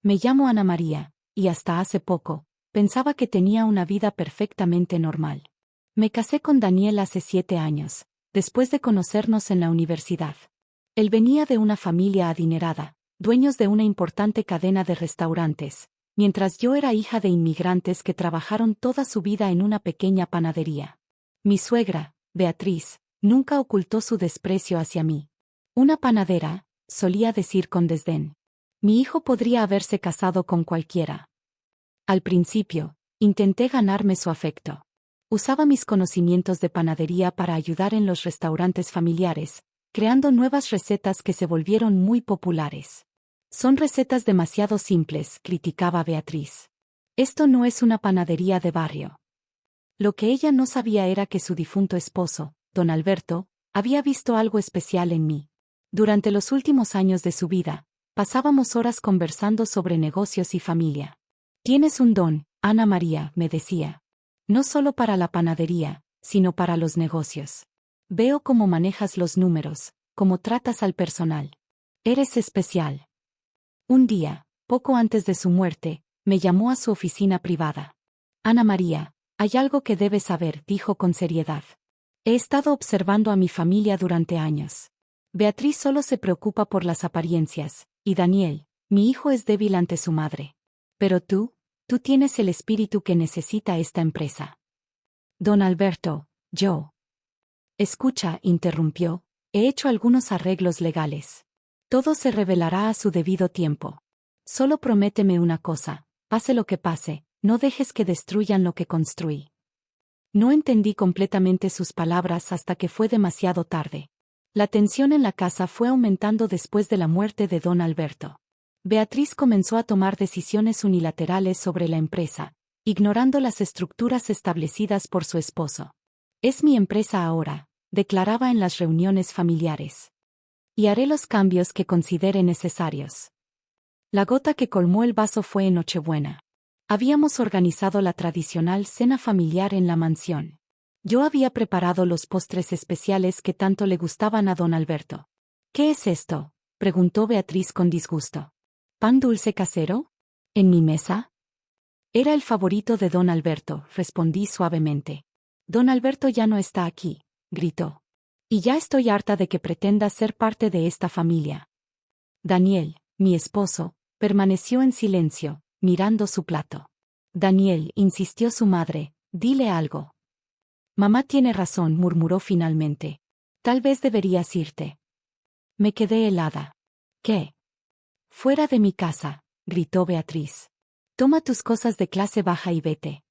Me llamo Ana María, y hasta hace poco, pensaba que tenía una vida perfectamente normal. Me casé con Daniel hace 7 años, después de conocernos en la universidad. Él venía de una familia adinerada, dueños de una importante cadena de restaurantes, mientras yo era hija de inmigrantes que trabajaron toda su vida en una pequeña panadería. Mi suegra, Beatriz, nunca ocultó su desprecio hacia mí. Una panadera, solía decir con desdén. Mi hijo podría haberse casado con cualquiera. Al principio, intenté ganarme su afecto. Usaba mis conocimientos de panadería para ayudar en los restaurantes familiares, creando nuevas recetas que se volvieron muy populares. Son recetas demasiado simples, criticaba Beatriz. Esto no es una panadería de barrio. Lo que ella no sabía era que su difunto esposo, don Alberto, había visto algo especial en mí. Durante los últimos años de su vida, pasábamos horas conversando sobre negocios y familia. Tienes un don, Ana María, me decía. No solo para la panadería, sino para los negocios. Veo cómo manejas los números, cómo tratas al personal. Eres especial. Un día, poco antes de su muerte, me llamó a su oficina privada. Ana María, hay algo que debes saber, dijo con seriedad. He estado observando a mi familia durante años. Beatriz solo se preocupa por las apariencias, y Daniel, mi hijo, es débil ante su madre. Pero tú tienes el espíritu que necesita esta empresa. Don Alberto, yo. Escucha, interrumpió, he hecho algunos arreglos legales. Todo se revelará a su debido tiempo. Solo prométeme una cosa, pase lo que pase, no dejes que destruyan lo que construí. No entendí completamente sus palabras hasta que fue demasiado tarde. La tensión en la casa fue aumentando después de la muerte de don Alberto. Beatriz comenzó a tomar decisiones unilaterales sobre la empresa, ignorando las estructuras establecidas por su esposo. Es mi empresa ahora, declaraba en las reuniones familiares. Y haré los cambios que considere necesarios. La gota que colmó el vaso fue en Nochebuena. Habíamos organizado la tradicional cena familiar en la mansión. Yo había preparado los postres especiales que tanto le gustaban a don Alberto. ¿Qué es esto?, preguntó Beatriz con disgusto. ¿Pan dulce casero? ¿En mi mesa? Era el favorito de don Alberto, respondí suavemente. Don Alberto ya no está aquí, gritó. Y ya estoy harta de que pretenda ser parte de esta familia. Daniel, mi esposo, permaneció en silencio, mirando su plato. Daniel, insistió su madre, dile algo. Mamá tiene razón, murmuró finalmente. Tal vez deberías irte. Me quedé helada. ¿Qué? Fuera de mi casa, gritó Beatriz. Toma tus cosas de clase baja y vete.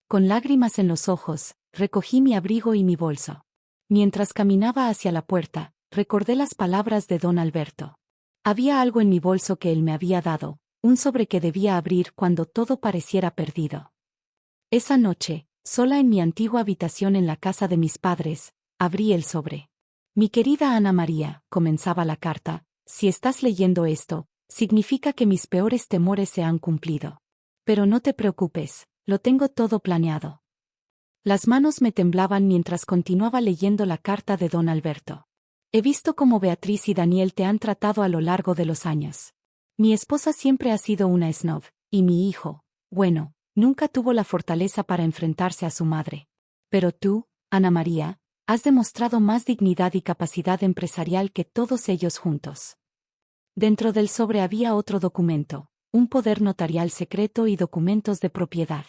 Con lágrimas en los ojos, recogí mi abrigo y mi bolso. Mientras caminaba hacia la puerta, recordé las palabras de don Alberto. Había algo en mi bolso que él me había dado, un sobre que debía abrir cuando todo pareciera perdido. Esa noche, sola en mi antigua habitación en la casa de mis padres, abrí el sobre. Mi querida Ana María, comenzaba la carta, si estás leyendo esto, significa que mis peores temores se han cumplido. Pero no te preocupes, lo tengo todo planeado. Las manos me temblaban mientras continuaba leyendo la carta de don Alberto. He visto cómo Beatriz y Daniel te han tratado a lo largo de los años. Mi esposa siempre ha sido una snob, y mi hijo, bueno, nunca tuvo la fortaleza para enfrentarse a su madre. Pero tú, Ana María, has demostrado más dignidad y capacidad empresarial que todos ellos juntos. Dentro del sobre había otro documento, un poder notarial secreto y documentos de propiedad.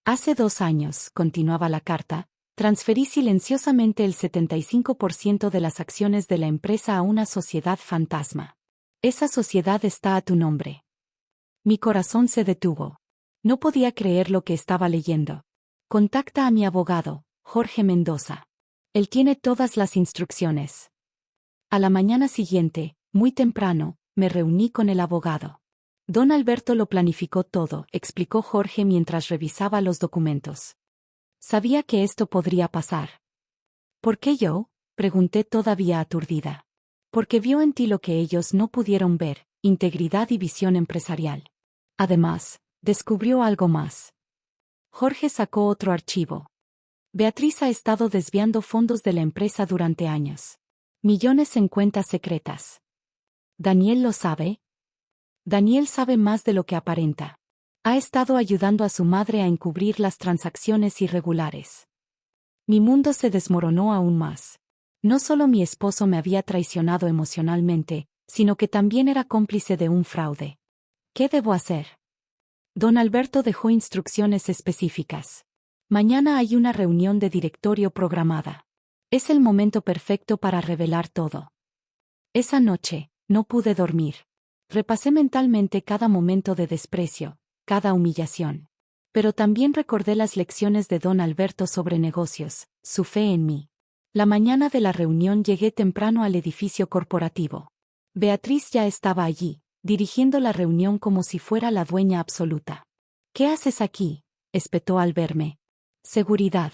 Hace 2 años, continuaba la carta, transferí silenciosamente el 75% de las acciones de la empresa a una sociedad fantasma. Esa sociedad está a tu nombre. Mi corazón se detuvo. No podía creer lo que estaba leyendo. Contacta a mi abogado, Jorge Mendoza. Él tiene todas las instrucciones. A la mañana siguiente, muy temprano, me reuní con el abogado. Don Alberto lo planificó todo, explicó Jorge mientras revisaba los documentos. Sabía que esto podría pasar. ¿Por qué yo?, pregunté todavía aturdida. Porque vio en ti lo que ellos no pudieron ver, integridad y visión empresarial. Además, descubrió algo más. Jorge sacó otro archivo. Beatriz ha estado desviando fondos de la empresa durante años. Millones en cuentas secretas. ¿Daniel lo sabe? Daniel sabe más de lo que aparenta. Ha estado ayudando a su madre a encubrir las transacciones irregulares. Mi mundo se desmoronó aún más. No solo mi esposo me había traicionado emocionalmente, sino que también era cómplice de un fraude. ¿Qué debo hacer? Don Alberto dejó instrucciones específicas. Mañana hay una reunión de directorio programada. Es el momento perfecto para revelar todo. Esa noche, no pude dormir. Repasé mentalmente cada momento de desprecio, cada humillación. Pero también recordé las lecciones de don Alberto sobre negocios, su fe en mí. La mañana de la reunión llegué temprano al edificio corporativo. Beatriz ya estaba allí, dirigiendo la reunión como si fuera la dueña absoluta. ¿Qué haces aquí?, espetó al verme. Seguridad.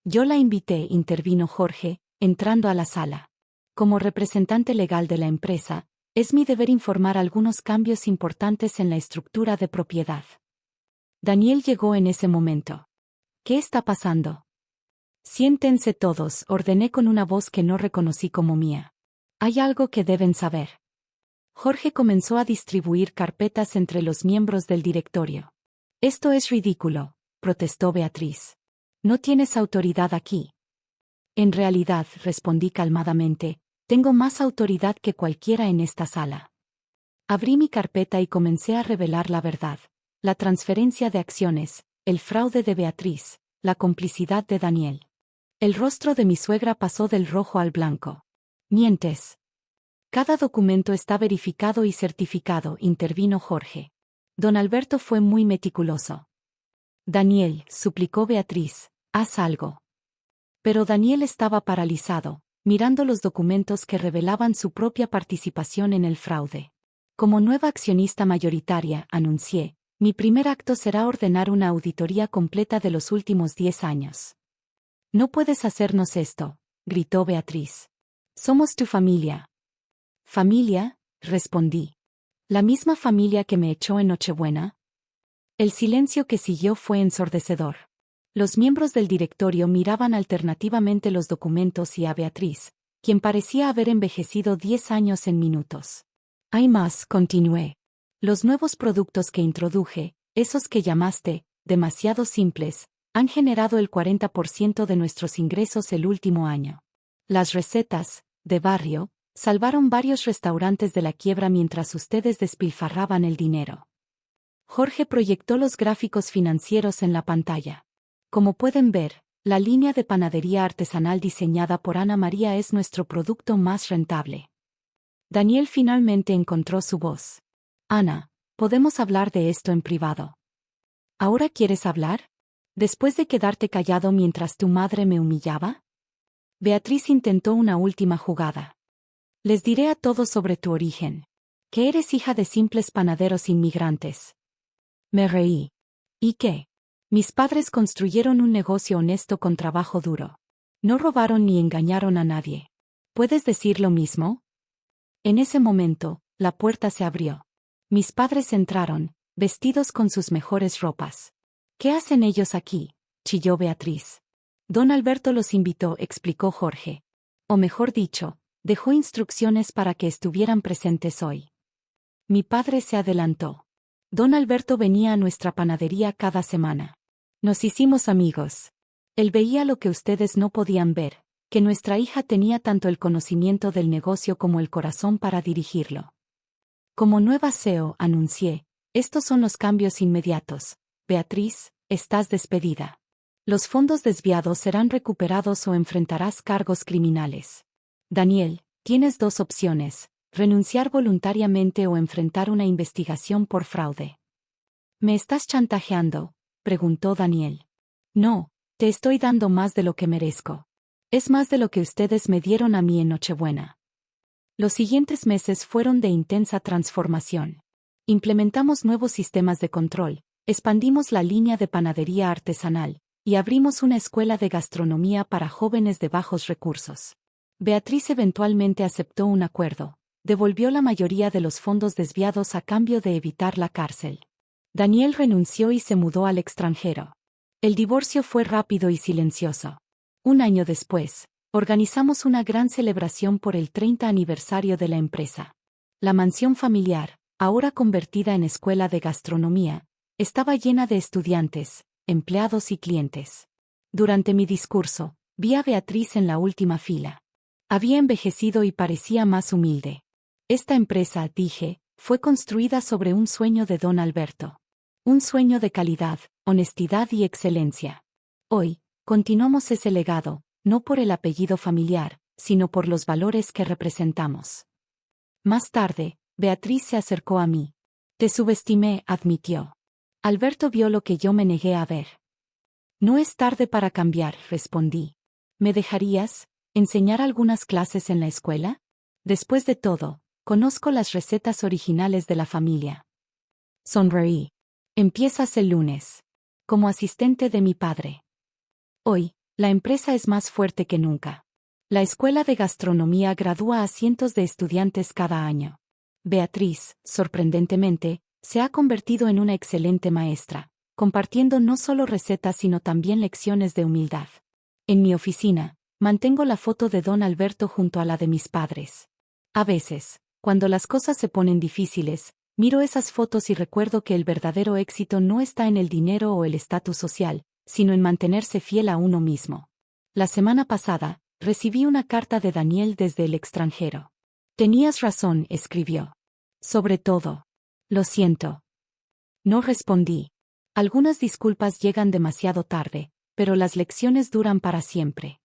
Yo la invité, intervino Jorge, entrando a la sala. Como representante legal de la empresa, es mi deber informar algunos cambios importantes en la estructura de propiedad. Daniel llegó en ese momento. ¿Qué está pasando? Siéntense todos, ordené con una voz que no reconocí como mía. Hay algo que deben saber. Jorge comenzó a distribuir carpetas entre los miembros del directorio. Esto es ridículo, protestó Beatriz. No tienes autoridad aquí. En realidad, respondí calmadamente, tengo más autoridad que cualquiera en esta sala. Abrí mi carpeta y comencé a revelar la verdad. La transferencia de acciones, el fraude de Beatriz, la complicidad de Daniel. El rostro de mi suegra pasó del rojo al blanco. Mientes. Cada documento está verificado y certificado, intervino Jorge. Don Alberto fue muy meticuloso. Daniel, suplicó Beatriz, haz algo. Pero Daniel estaba paralizado, mirando los documentos que revelaban su propia participación en el fraude. Como nueva accionista mayoritaria, anuncié, mi primer acto será ordenar una auditoría completa de los últimos 10 años. No puedes hacernos esto, gritó Beatriz. Somos tu familia. ¿Familia?, respondí. ¿La misma familia que me echó en Nochebuena? El silencio que siguió fue ensordecedor. Los miembros del directorio miraban alternativamente los documentos y a Beatriz, quien parecía haber envejecido 10 años en minutos. Hay más, continué. Los nuevos productos que introduje, esos que llamaste, demasiado simples, han generado el 40% de nuestros ingresos el último año. Las recetas, de barrio, salvaron varios restaurantes de la quiebra mientras ustedes despilfarraban el dinero. Jorge proyectó los gráficos financieros en la pantalla. Como pueden ver, la línea de panadería artesanal diseñada por Ana María es nuestro producto más rentable. Daniel finalmente encontró su voz. Ana, ¿podemos hablar de esto en privado? ¿Ahora quieres hablar? ¿Después de quedarte callado mientras tu madre me humillaba? Beatriz intentó una última jugada. Les diré a todos sobre tu origen. Que eres hija de simples panaderos inmigrantes. Me reí. ¿Y qué? Mis padres construyeron un negocio honesto con trabajo duro. No robaron ni engañaron a nadie. ¿Puedes decir lo mismo? En ese momento, la puerta se abrió. Mis padres entraron, vestidos con sus mejores ropas. ¿Qué hacen ellos aquí?, chilló Beatriz. Don Alberto los invitó, explicó Jorge. O mejor dicho, dejó instrucciones para que estuvieran presentes hoy. Mi padre se adelantó. Don Alberto venía a nuestra panadería cada semana. Nos hicimos amigos. Él veía lo que ustedes no podían ver, que nuestra hija tenía tanto el conocimiento del negocio como el corazón para dirigirlo. Como nueva CEO, anuncié, estos son los cambios inmediatos. Beatriz, estás despedida. Los fondos desviados serán recuperados o enfrentarás cargos criminales. Daniel, tienes 2 opciones, renunciar voluntariamente o enfrentar una investigación por fraude. ¿Me estás chantajeando?, preguntó Daniel. No, te estoy dando más de lo que merezco. Es más de lo que ustedes me dieron a mí en Nochebuena. Los siguientes meses fueron de intensa transformación. Implementamos nuevos sistemas de control, expandimos la línea de panadería artesanal, y abrimos una escuela de gastronomía para jóvenes de bajos recursos. Beatriz eventualmente aceptó un acuerdo, devolvió la mayoría de los fondos desviados a cambio de evitar la cárcel. Daniel renunció y se mudó al extranjero. El divorcio fue rápido y silencioso. Un año después, organizamos una gran celebración por el 30 aniversario de la empresa. La mansión familiar, ahora convertida en escuela de gastronomía, estaba llena de estudiantes, empleados y clientes. Durante mi discurso, vi a Beatriz en la última fila. Había envejecido y parecía más humilde. Esta empresa, dije, fue construida sobre un sueño de don Alberto. Un sueño de calidad, honestidad y excelencia. Hoy, continuamos ese legado, no por el apellido familiar, sino por los valores que representamos. Más tarde, Beatriz se acercó a mí. Te subestimé, admitió. Alberto vio lo que yo me negué a ver. No es tarde para cambiar, respondí. ¿Me dejarías enseñar algunas clases en la escuela? Después de todo, conozco las recetas originales de la familia. Sonreí. Empiezas el lunes. Como asistente de mi padre. Hoy, la empresa es más fuerte que nunca. La escuela de gastronomía gradúa a cientos de estudiantes cada año. Beatriz, sorprendentemente, se ha convertido en una excelente maestra, compartiendo no solo recetas sino también lecciones de humildad. En mi oficina, mantengo la foto de don Alberto junto a la de mis padres. A veces, cuando las cosas se ponen difíciles, miro esas fotos y recuerdo que el verdadero éxito no está en el dinero o el estatus social, sino en mantenerse fiel a uno mismo. La semana pasada, recibí una carta de Daniel desde el extranjero. Tenías razón, escribió. Sobre todo. Lo siento. No respondí. Algunas disculpas llegan demasiado tarde, pero las lecciones duran para siempre.